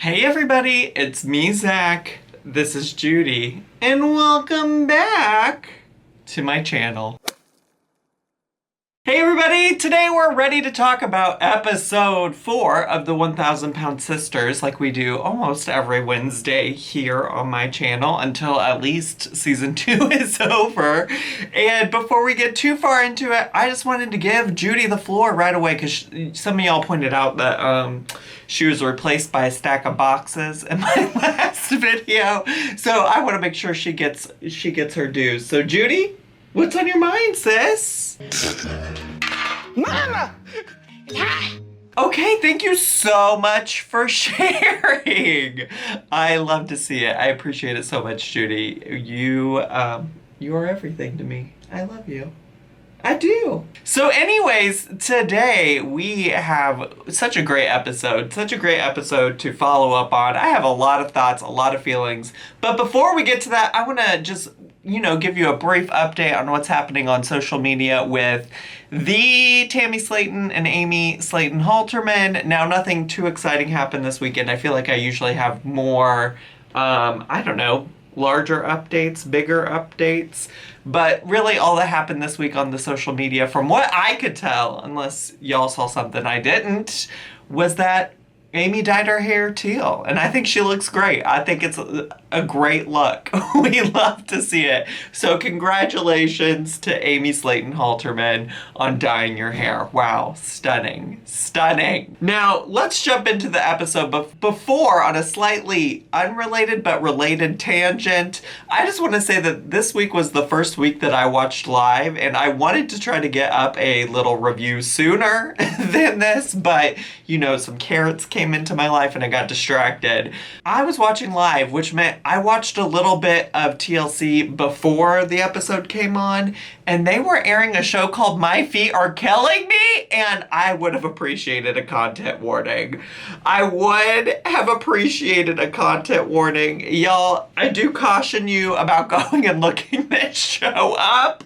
Hey everybody, it's me, Zach. This is Judy, and welcome back to my channel. Hey everybody, today we're ready to talk about episode 4 of the 1,000 Pound Sisters, like we do almost every Wednesday here on my channel until at least season 2 is over. And before we get too far into it, I just wanted to give Judy the floor right away because some of y'all pointed out that she was replaced by a stack of boxes in my last video. So I want to make sure she gets her dues. So Judy, what's on your mind, sis? Mama! Okay, thank you so much for sharing. I love to see it. I appreciate it so much, Judy. You are everything to me. I love you. I do. So anyways, today we have such a great episode to follow up on. I have a lot of thoughts, a lot of feelings. But before we get to that, I want to just, give you a brief update on what's happening on social media with the Tammy Slayton and Amy Slayton Halterman. Now, nothing too exciting happened this weekend. I feel like I usually have more, larger updates, bigger updates. But really all that happened this week on the social media, from what I could tell, unless y'all saw something I didn't, was that Amy dyed her hair teal. And I think she looks great. I think it's a great look. We love to see it. So congratulations to Amy Slayton Halterman on dyeing your hair. Wow, stunning, stunning. Now, let's jump into the episode. But before, on a slightly unrelated but related tangent, I just want to say that this week was the first week that I watched live, and I wanted to try to get up a little review sooner than this, but, some carrots came into my life and I got distracted. I was watching live, which meant I watched a little bit of TLC before the episode came on, and they were airing a show called My Feet Are Killing Me, and I would have appreciated a content warning. I would have appreciated a content warning. Y'all, I do caution you about going and looking this show up.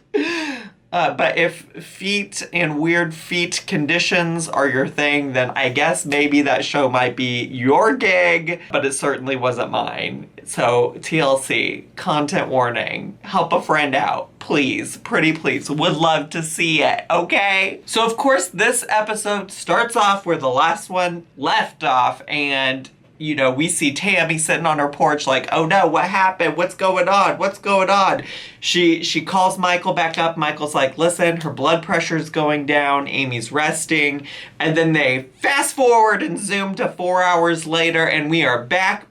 But if feet and weird feet conditions are your thing, then I guess maybe that show might be your gig, but it certainly wasn't mine. So TLC, content warning, help a friend out, please, pretty please, would love to see it, okay? So of course this episode starts off where the last one left off, and we see Tammy sitting on her porch like, oh no, what happened? What's going on? What's going on? She calls Michael back up. Michael's like, listen, her blood pressure's going down. Amy's resting. And then they fast forward and zoom to 4 hours later, and we are back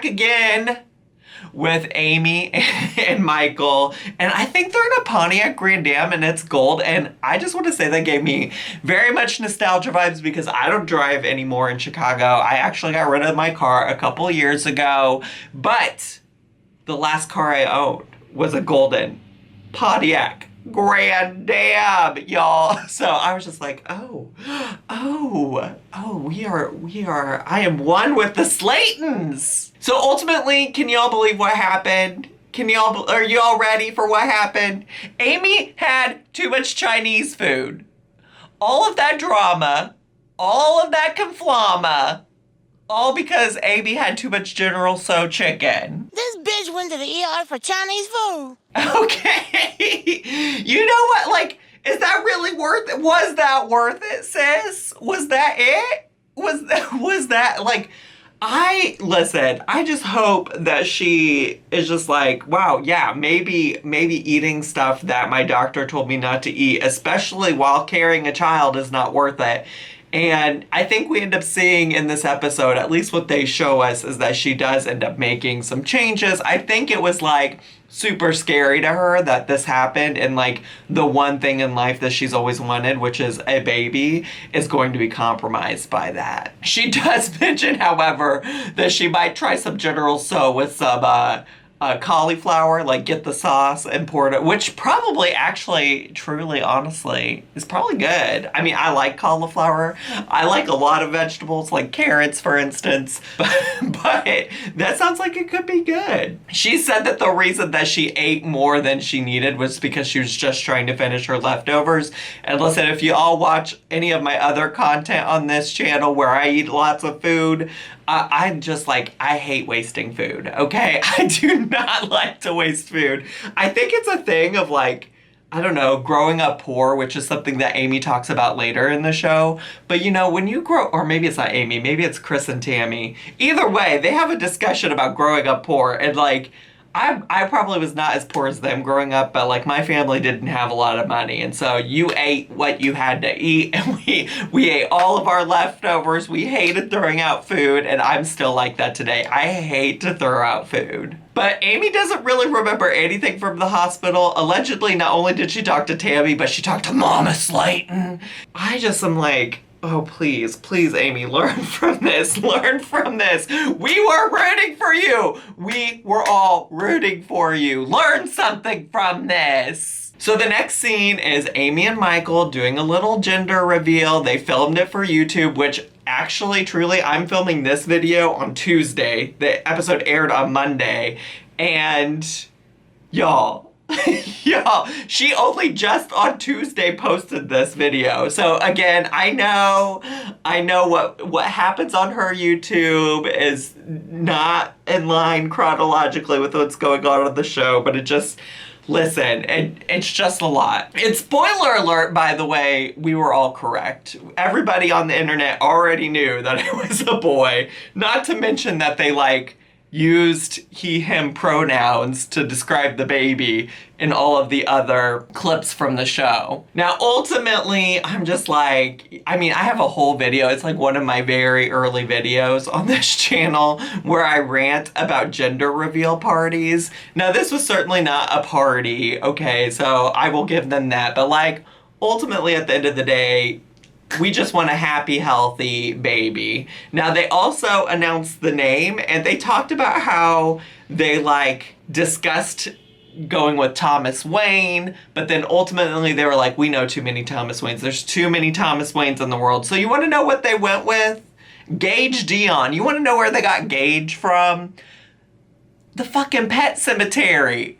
again with Amy and Michael, and I think they're in a Pontiac Grand Am and it's gold, and I just want to say that gave me very much nostalgia vibes because I don't drive anymore in Chicago. I actually got rid of my car a couple years ago, but the last car I owned was a golden Pontiac Grand Am, y'all. So I was just like, we are, I am one with the Slaytons. So ultimately, can y'all believe what happened? Are y'all ready for what happened? Amy had too much Chinese food. All of that drama, all of that conflama, all because Amy had too much General Tso chicken. This bitch went to the ER for Chinese food. Okay. You know what? Like, is that really worth it? Was that worth it, sis? Was that it? Was that like, I just hope that she is just like, wow, yeah, maybe eating stuff that my doctor told me not to eat, especially while carrying a child, is not worth it. And I think we end up seeing in this episode, at least what they show us, is that she does end up making some changes. I think it was like super scary to her that this happened, and like the one thing in life that she's always wanted, which is a baby, is going to be compromised by that. She does mention, however, that she might try some General Tso with some cauliflower, like get the sauce and pour it, which probably actually, truly, honestly, is probably good. I mean, I like cauliflower. I like a lot of vegetables, like carrots, for instance, but that sounds like it could be good. She said that the reason that she ate more than she needed was because she was just trying to finish her leftovers. And listen, if you all watch any of my other content on this channel where I eat lots of food, I'm just like, I hate wasting food, okay? I do not like to waste food. I think it's a thing of like, I don't know, growing up poor, which is something that Amy talks about later in the show. But you know, when you grow, or maybe it's not Amy, maybe it's Chris and Tammy. Either way, they have a discussion about growing up poor. And like, I probably was not as poor as them growing up, but like my family didn't have a lot of money. And so you ate what you had to eat, and we ate all of our leftovers. We hated throwing out food, and I'm still like that today. I hate to throw out food. But Amy doesn't really remember anything from the hospital. Allegedly, not only did she talk to Tammy, but she talked to Mama Slayton. I just am like, oh, please, please, Amy, learn from this. Learn from this. We were rooting for you. We were all rooting for you. Learn something from this. So the next scene is Amy and Michael doing a little gender reveal. They filmed it for YouTube, which actually, truly, I'm filming this video on Tuesday. The episode aired on Monday. And y'all, she only just on Tuesday posted this video. So again, I know what happens on her YouTube is not in line chronologically with what's going on the show, but it just, listen, it's just a lot. And spoiler alert, by the way, we were all correct. Everybody on the internet already knew that it was a boy, not to mention that they like used he, him pronouns to describe the baby in all of the other clips from the show. Now, ultimately, I'm just like, I mean, I have a whole video. It's like one of my very early videos on this channel where I rant about gender reveal parties. Now, this was certainly not a party, okay? So I will give them that. But like, ultimately, at the end of the day, we just want a happy, healthy baby. Now, they also announced the name, and they talked about how they, like, discussed going with Thomas Wayne, but then ultimately they were like, we know too many Thomas Waynes. There's too many Thomas Waynes in the world. So you want to know what they went with? Gage Dion. You want to know where they got Gage from? The fucking Pet Cemetery.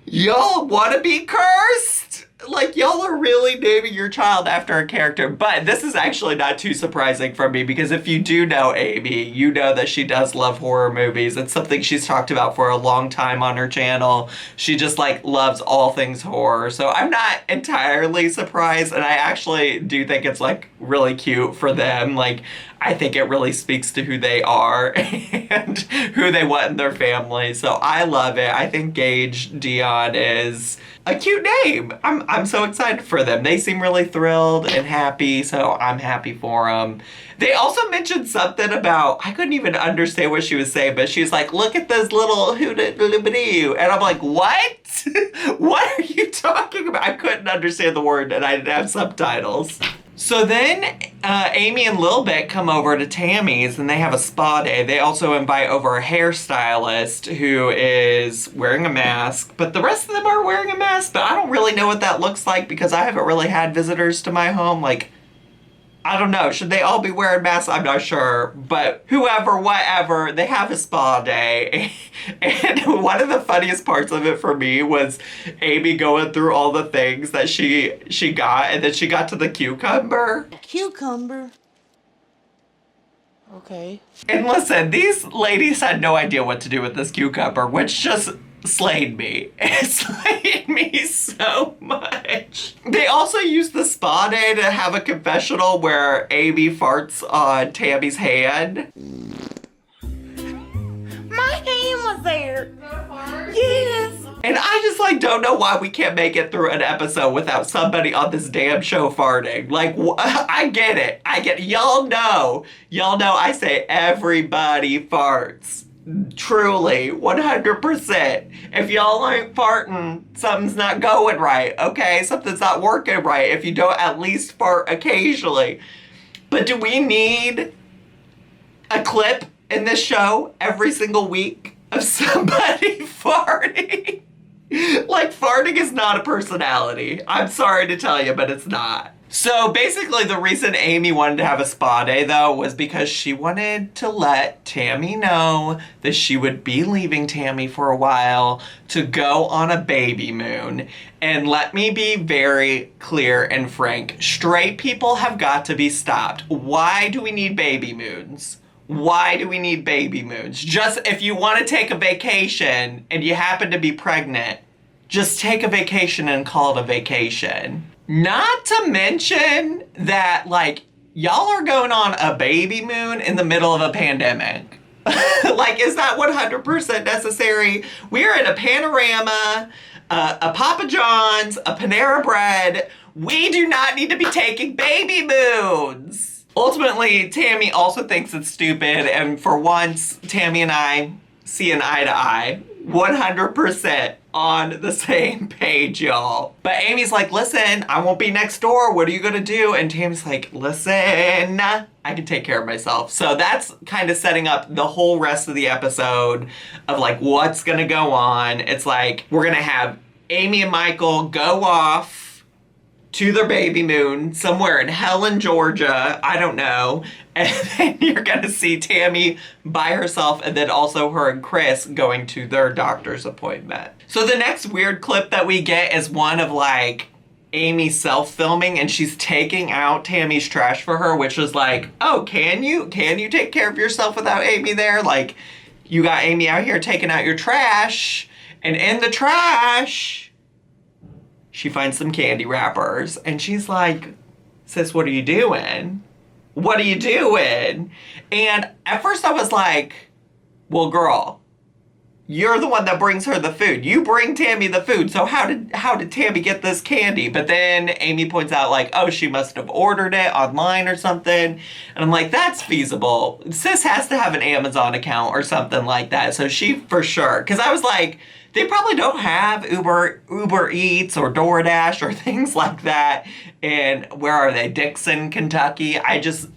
Y'all want to be cursed? Like, y'all are really naming your child after a character. But this is actually not too surprising for me, because if you do know Amy, you know that she does love horror movies. It's something she's talked about for a long time on her channel. She just, like, loves all things horror. So I'm not entirely surprised, and I actually do think it's, like, really cute for them. Like, I think it really speaks to who they are and who they want in their family. So I love it. I think Gage Dion is a cute name. I'm so excited for them. They seem really thrilled and happy, so I'm happy for them. They also mentioned something about, I couldn't even understand what she was saying, but she was like, look at this little hoo-da-doo-doo-doo. And I'm like, what? What are you talking about? I couldn't understand the word, and I didn't have subtitles. So then Amy and Lil Bit come over to Tammy's, and they have a spa day. They also invite over a hairstylist who is wearing a mask, but the rest of them are wearing a mask, but I don't really know what that looks like because I haven't really had visitors to my home. Like, I don't know. Should they all be wearing masks? I'm not sure. But whoever, whatever, they have a spa day. And one of the funniest parts of it for me was Amy going through all the things that she got, and then she got to the cucumber. Cucumber. Okay. And listen, these ladies had no idea what to do with this cucumber, which just slayed me. It slayed me so much. They also used the spa day to have a confessional where Amy farts on Tammy's hand. My hand was there. Yes. And I just, like, don't know why we can't make it through an episode without somebody on this damn show farting. Like, I get it. Y'all know I say everybody farts. Truly, 100%. If y'all ain't farting, something's not going right, okay? Something's not working right if you don't at least fart occasionally. But do we need a clip in this show every single week of somebody farting? Like, farting is not a personality. I'm sorry to tell you, but it's not. So basically the reason Amy wanted to have a spa day though was because she wanted to let Tammy know that she would be leaving Tammy for a while to go on a baby moon. And let me be very clear and frank. Straight people have got to be stopped. Why do we need baby moons? Why do we need baby moons? Just if you want to take a vacation and you happen to be pregnant, just take a vacation and call it a vacation. Not to mention that, like, y'all are going on a baby moon in the middle of a pandemic. Like, is that 100% necessary? We're in a Panorama, a Papa John's, a Panera Bread. We do not need to be taking baby moons. Ultimately, Tammy also thinks it's stupid, and for once, Tammy and I see an eye to eye. 100% on the same page, y'all. But Amy's like, listen, I won't be next door. What are you gonna do? And Tammy's like, listen, I can take care of myself. So that's kind of setting up the whole rest of the episode of like what's gonna go on. It's like, we're gonna have Amy and Michael go off to their baby moon somewhere in Helen, Georgia. I don't know. And then you're going to see Tammy by herself, and then also her and Chris going to their doctor's appointment. So the next weird clip that we get is one of like Amy self-filming, and she's taking out Tammy's trash for her, which is like, oh, can you take care of yourself without Amy there? Like, you got Amy out here taking out your trash, and in the trash, she finds some candy wrappers, and she's like, sis, what are you doing? What are you doing? And at first I was like, well, girl, you're the one that brings her the food. You bring Tammy the food. So how did Tammy get this candy? But then Amy points out like, oh, she must have ordered it online or something. And I'm like, that's feasible. Sis has to have an Amazon account or something like that. So she for sure, because I was like, they probably don't have Uber Eats or DoorDash or things like that. And where are they? Dixon, Kentucky. I just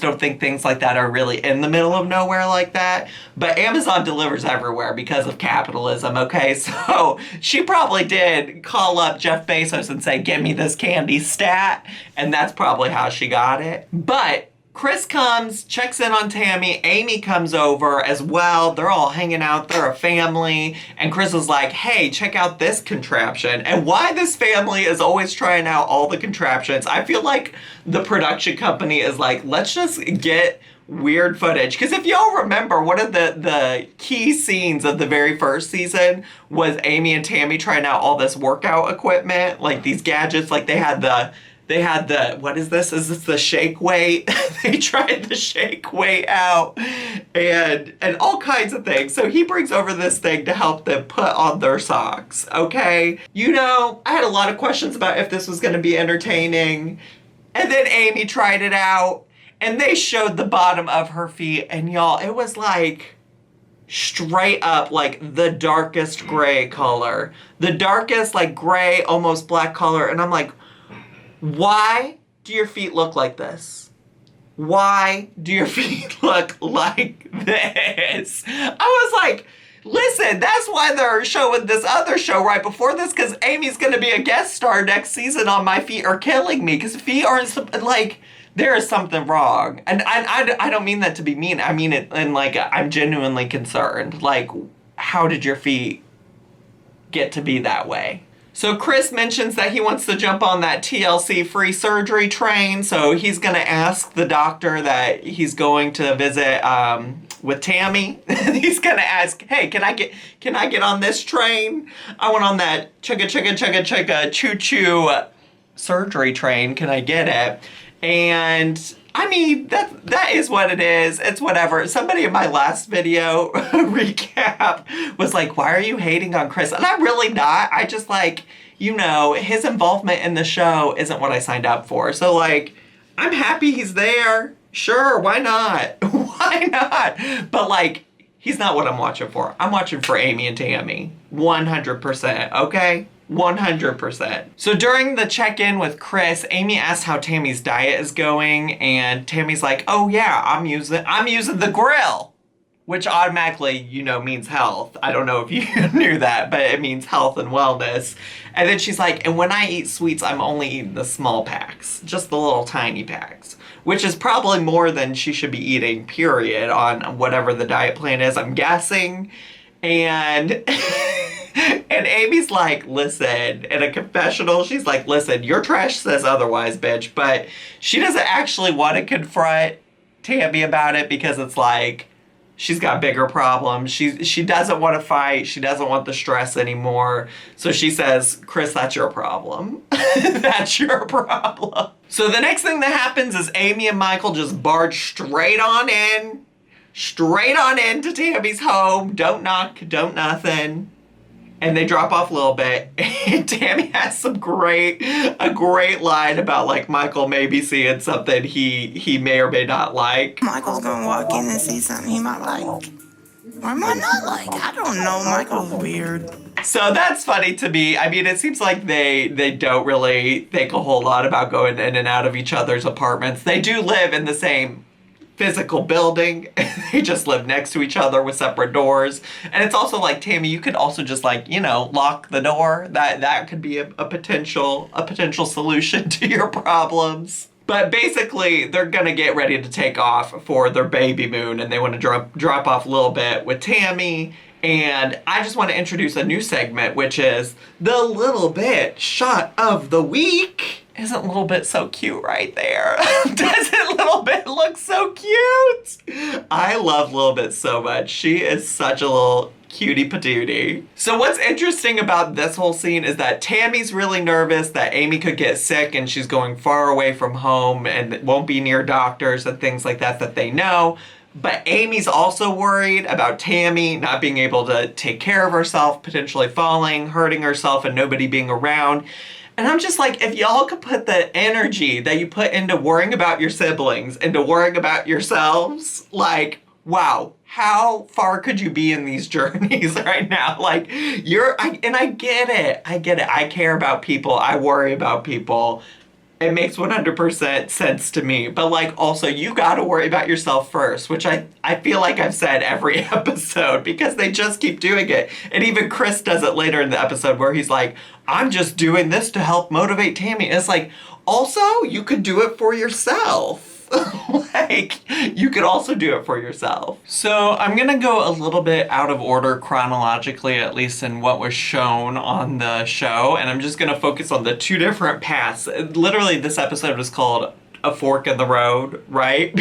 don't think things like that are really in the middle of nowhere like that. But Amazon delivers everywhere because of capitalism, okay? So she probably did call up Jeff Bezos and say, give me this candy stat. And that's probably how she got it. But Chris comes, checks in on Tammy. Amy comes over as well. They're all hanging out. They're a family. And Chris is like, hey, check out this contraption. And why this family is always trying out all the contraptions. I feel like the production company is like, let's just get weird footage. Because if y'all remember, one of the key scenes of the very first season was Amy and Tammy trying out all this workout equipment. Like these gadgets. Like they had the, what is this? Is this the shake weight? They tried the shake weight out and all kinds of things. So he brings over this thing to help them put on their socks, okay? You know, I had a lot of questions about if this was going to be entertaining. And then Amy tried it out and they showed the bottom of her feet. And y'all, it was like straight up like the darkest gray color. The darkest like gray, almost black color. And I'm like, why do your feet look like this? Why do your feet look like this? I was like, listen, that's why they're showing this other show right before this, because Amy's going to be a guest star next season on My Feet Are Killing Me, because feet aren't, like, there is something wrong. And I don't mean that to be mean. I mean it, and, like, I'm genuinely concerned. Like, how did your feet get to be that way? So Chris mentions that he wants to jump on that TLC free surgery train. So he's going to ask the doctor that he's going to visit with Tammy. He's going to ask, hey, can I get on this train? I went on that chugga choo choo surgery train. Can I get it? And I mean, that is what it is. It's whatever. Somebody in my last video recap was like, why are you hating on Chris? And I'm really not. I just like, you know, his involvement in the show isn't what I signed up for. So like, I'm happy he's there. Sure, why not? Why not? But like, he's not what I'm watching for. I'm watching for Amy and Tammy. 100%, okay? 100%. So during the check-in with Chris, Amy asks how Tammy's diet is going, and Tammy's like, oh yeah, I'm using the grill. which automatically, means health. I don't know if you knew that, but it means health and wellness. And then she's like, and when I eat sweets, I'm only eating the small packs, just the little tiny packs, which is probably more than she should be eating, period, on whatever the diet plan is, I'm guessing. And and Amy's like, listen, in a confessional, she's like, listen, your trash says otherwise, bitch. But she doesn't actually want to confront Tammy about it because it's like, she's got bigger problems. She doesn't want to fight. She doesn't want the stress anymore. So she says, Chris, that's your problem. That's your problem. So the next thing that happens is Amy and Michael just barge straight on into Tammy's home. Don't knock, don't nothing. And they drop off a little bit. And Tammy has a great line about like Michael maybe seeing something he may or may not like. Michael's gonna walk in and see something he might like. Or might not like. I don't know. Michael's weird. So that's funny to me. I mean, it seems like they don't really think a whole lot about going in and out of each other's apartments. They do live in the same physical building. They just live next to each other with separate doors. And it's also like, Tammy, you could also just like, lock the door. That could be a potential solution to your problems. But basically, they're gonna get ready to take off for their baby moon, and they want to drop off a little bit with Tammy. And I just want to introduce a new segment, which is the little bit shot of the week. Isn't Little Bit so cute right there? Doesn't Little Bit look so cute? I love Little Bit so much. She is such a little cutie patootie. So what's interesting about this whole scene is that Tammy's really nervous that Amy could get sick and she's going far away from home and won't be near doctors and things like that they know. But Amy's also worried about Tammy not being able to take care of herself, potentially falling, hurting herself, and nobody being around. And I'm just like, if y'all could put the energy that you put into worrying about your siblings, into worrying about yourselves, like, wow, how far could you be in these journeys right now? Like, I get it. I care about people. I worry about people. It makes 100% sense to me. But like, also, you gotta worry about yourself first, which I feel like I've said every episode because they just keep doing it. And even Chris does it later in the episode where he's like, I'm just doing this to help motivate Tammy. And it's like, also, you could do it for yourself. Like, you could also do it for yourself. So I'm gonna go a little bit out of order chronologically, at least in what was shown on the show, and I'm just gonna focus on the two different paths. Literally, this episode was called A Fork in the Road, right?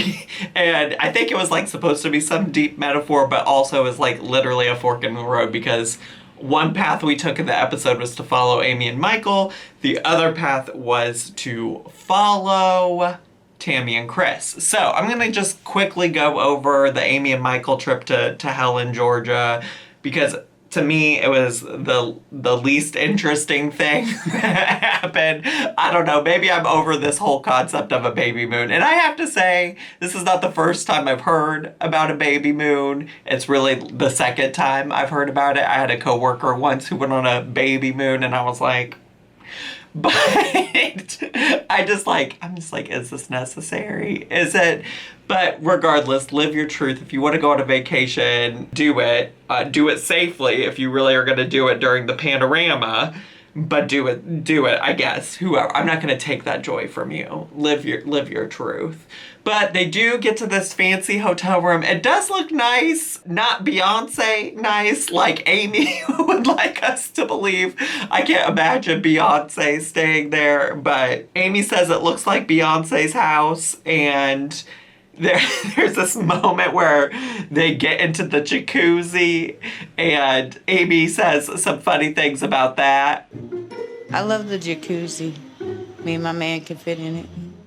And I think it was like supposed to be some deep metaphor, but also is like literally a fork in the road because one path we took in the episode was to follow Amy and Michael. The other path was to follow Tammy and Chris. So I'm gonna just quickly go over the Amy and Michael trip to Helen, Georgia, because to me it was the least interesting thing that happened. I don't know, maybe I'm over this whole concept of a baby moon. And I have to say, this is not the first time I've heard about a baby moon. It's really the second time I've heard about it. I had a coworker once who went on a baby moon and I was like, but I'm just like, is this necessary? Is it? But regardless, live your truth. If you want to go on a vacation, do it. Do it safely if you really are going to do it during the panorama. But do it, I guess. Whoever. I'm not going to take that joy from you. Live your truth. But they do get to this fancy hotel room. It does look nice. Not Beyonce nice like Amy would like us to believe. I can't imagine Beyonce staying there. But Amy says it looks like Beyonce's house. And there's this moment where they get into the jacuzzi. And Amy says some funny things about that. I love the jacuzzi. Me and my man can fit in it.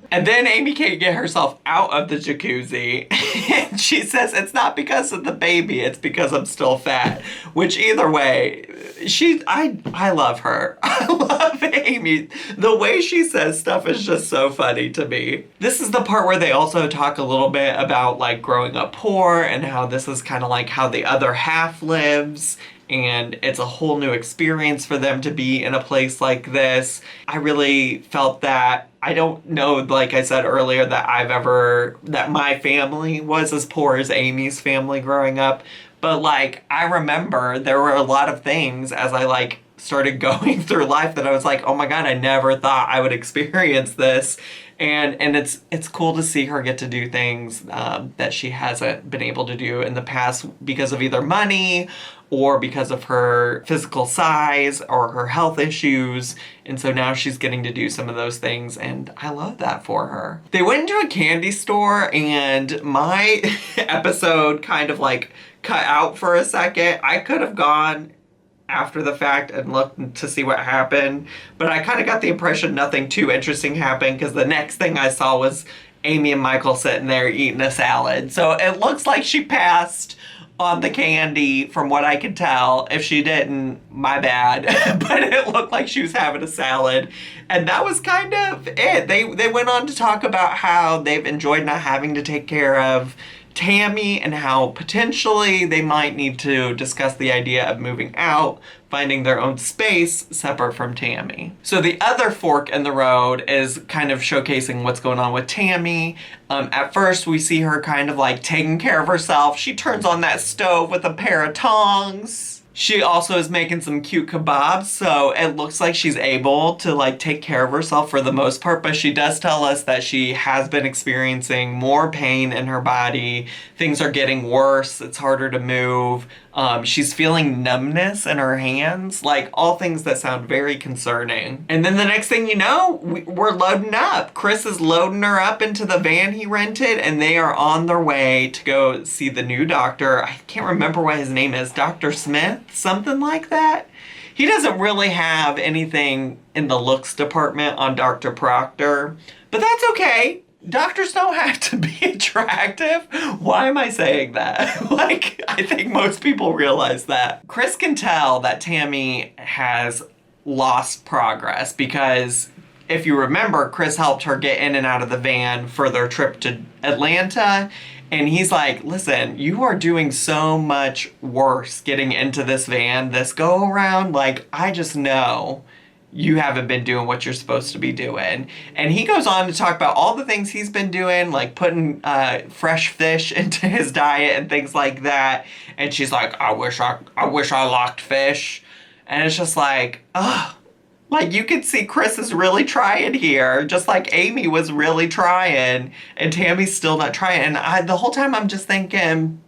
And then Amy can't get herself out of the jacuzzi. And she says it's not because of the baby, it's because I'm still fat. Which either way, I love her. I love Amy. The way she says stuff is just so funny to me. This is the part where they also talk a little bit about like growing up poor and how this is kind of like how the other half lives. and it's a whole new experience for them to be in a place like this. I really felt that, I don't know, like I said earlier, that my family was as poor as Amy's family growing up. But like, I remember there were a lot of things as I like started going through life that I was like, oh my God, I never thought I would experience this. And it's cool to see her get to do things that she hasn't been able to do in the past because of either money or because of her physical size or her health issues. And so now she's getting to do some of those things, and I love that for her. They went into a candy store, and my episode kind of like cut out for a second. I could have gone after the fact and looked to see what happened, but I kind of got the impression nothing too interesting happened, because the next thing I saw was Amy and Michael sitting there eating a salad. So it looks like she passed on the candy from what I could tell. If she didn't, my bad. But it looked like she was having a salad. And that was kind of it. They went on to talk about how they've enjoyed not having to take care of Tammy, and how potentially they might need to discuss the idea of moving out, finding their own space separate from Tammy. So the other fork in the road is kind of showcasing what's going on with Tammy. At first we see her kind of like taking care of herself. She turns on that stove with a pair of tongs. She also is making some cute kebabs, so it looks like she's able to like take care of herself for the most part, but she does tell us that she has been experiencing more pain in her body. Things are getting worse. It's harder to move. She's feeling numbness in her hands, like all things that sound very concerning. And then the next thing you know, we're loading up. Chris is loading her up into the van he rented, and they are on their way to go see the new doctor. I can't remember what his name is. Dr. Smith? Something like that. He doesn't really have anything in the looks department on Dr. Proctor, but that's okay. Doctors don't have to be attractive. Why am I saying that? Like, I think most people realize that. Chris can tell that Tammy has lost progress because if you remember, Chris helped her get in and out of the van for their trip to Atlanta. And he's like, listen, you are doing so much worse getting into this van this go around. Like, I just know you haven't been doing what you're supposed to be doing. And he goes on to talk about all the things he's been doing, like putting fresh fish into his diet and things like that. And she's like, I wish I locked fish. And it's just like, ugh. Like, you could see Chris is really trying here, just like Amy was really trying, and Tammy's still not trying. And the whole time I'm just thinking,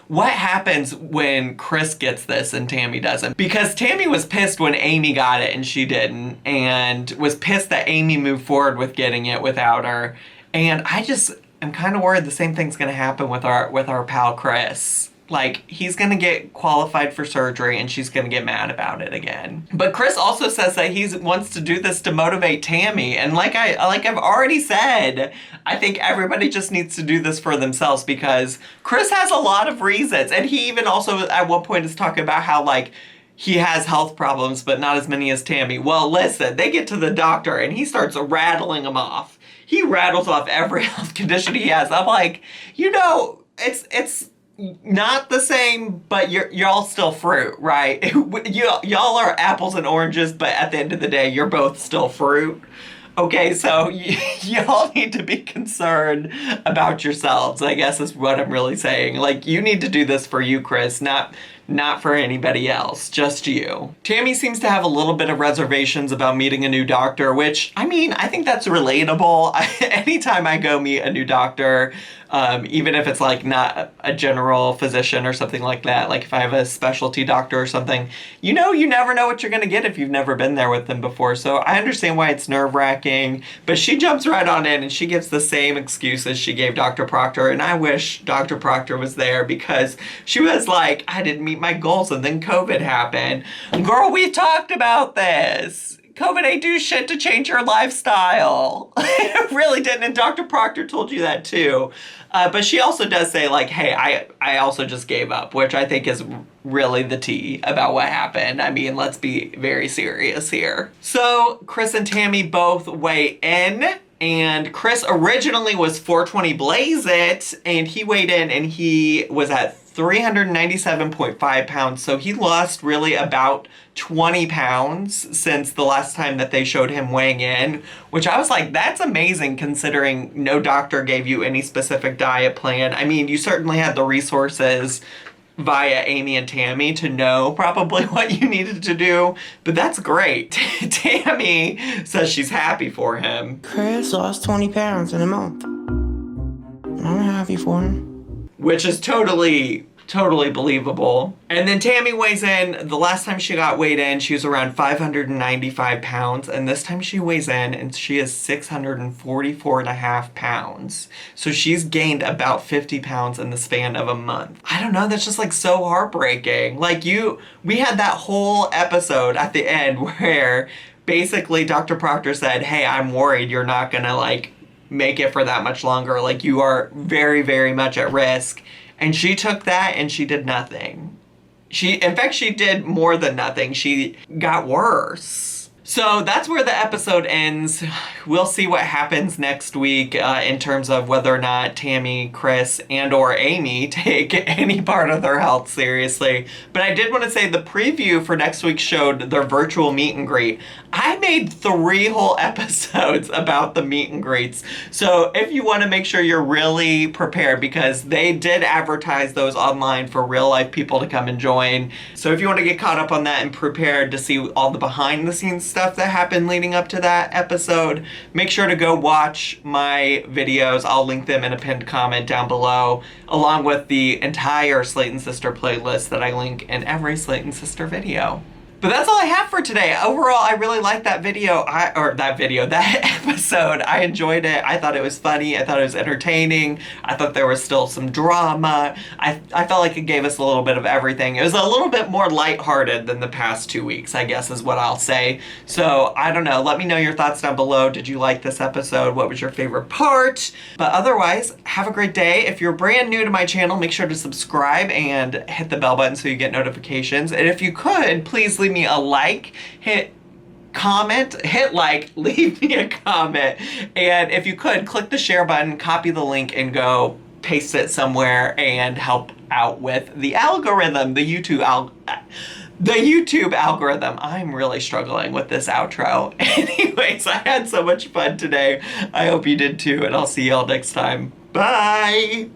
what happens when Chris gets this and Tammy doesn't? Because Tammy was pissed when Amy got it and she didn't, and was pissed that Amy moved forward with getting it without her. And I just am kind of worried the same thing's going to happen with our pal Chris. Like, he's going to get qualified for surgery and she's going to get mad about it again. But Chris also says that he wants to do this to motivate Tammy. And like I've already said, I think everybody just needs to do this for themselves, because Chris has a lot of reasons. And he even also at one point is talking about how, like, he has health problems, but not as many as Tammy. Well, listen, they get to the doctor and he starts rattling them off. He rattles off every health condition he has. I'm like, you know, it's not the same, but y'all still fruit, right? Y'all are apples and oranges, but at the end of the day, you're both still fruit. Okay, so y'all need to be concerned about yourselves, I guess is what I'm really saying. Like, you need to do this for you, Chris, not for anybody else, just you. Tammy seems to have a little bit of reservations about meeting a new doctor, which, I mean, I think that's relatable. Anytime I go meet a new doctor, even if it's like not a general physician or something like that, like if I have a specialty doctor or something, you know, you never know what you're gonna get if you've never been there with them before. So I understand why it's nerve-wracking, but she jumps right on in and she gives the same excuses she gave Dr. Proctor. And I wish Dr. Proctor was there, because she was like, I didn't meet my goals and then COVID happened. Girl, we talked about this. COVID ain't do shit to change your lifestyle. It really didn't. And Dr. Proctor told you that too. But she also does say, like, hey, I also just gave up, which I think is really the tea about what happened. I mean, let's be very serious here. So Chris and Tammy both weigh in. And Chris originally was 420 Blaze It, and he weighed in and he was at 397.5 pounds. So he lost really about 20 pounds since the last time that they showed him weighing in, which I was like, that's amazing considering no doctor gave you any specific diet plan. I mean, you certainly had the resources via Amy and Tammy to know probably what you needed to do, but that's great. Tammy says she's happy for him. Chris lost 20 pounds in a month. I'm happy for him. Which is totally believable. And then Tammy weighs in. The last time she got weighed in, she was around 595 pounds. And this time she weighs in and she is 644.5 pounds. So she's gained about 50 pounds in the span of a month. I don't know, that's just like so heartbreaking. Like we had that whole episode at the end where basically Dr. Proctor said, hey, I'm worried you're not gonna like make it for that much longer. Like you are very, very much at risk. And she took that and she did nothing. In fact, she did more than nothing. She got worse. So that's where the episode ends. We'll see what happens next week in terms of whether or not Tammy, Chris, and or Amy take any part of their health seriously. But I did want to say the preview for next week showed their virtual meet and greet. I made 3 whole episodes about the meet and greets. So if you want to make sure you're really prepared, because they did advertise those online for real life people to come and join. So if you want to get caught up on that and prepared to see all the behind the scenes stuff that happened leading up to that episode, make sure to go watch my videos. I'll link them in a pinned comment down below, along with the entire Slate and Sister playlist that I link in every Slate and Sister video. But that's all I have for today. Overall, I really liked that that episode. I enjoyed it. I thought it was funny. I thought it was entertaining. I thought there was still some drama. I felt like it gave us a little bit of everything. It was a little bit more lighthearted than the past 2 weeks, I guess is what I'll say. So, I don't know. Let me know your thoughts down below. Did you like this episode? What was your favorite part? But otherwise, have a great day. If you're brand new to my channel, make sure to subscribe and hit the bell button so you get notifications. And if you could, please leave me a like, leave me a comment. And if you could, click the share button, copy the link, and go paste it somewhere and help out with the algorithm, the YouTube algorithm. I'm really struggling with this outro. Anyways, I had so much fun today. I hope you did too, and I'll see y'all next time. Bye!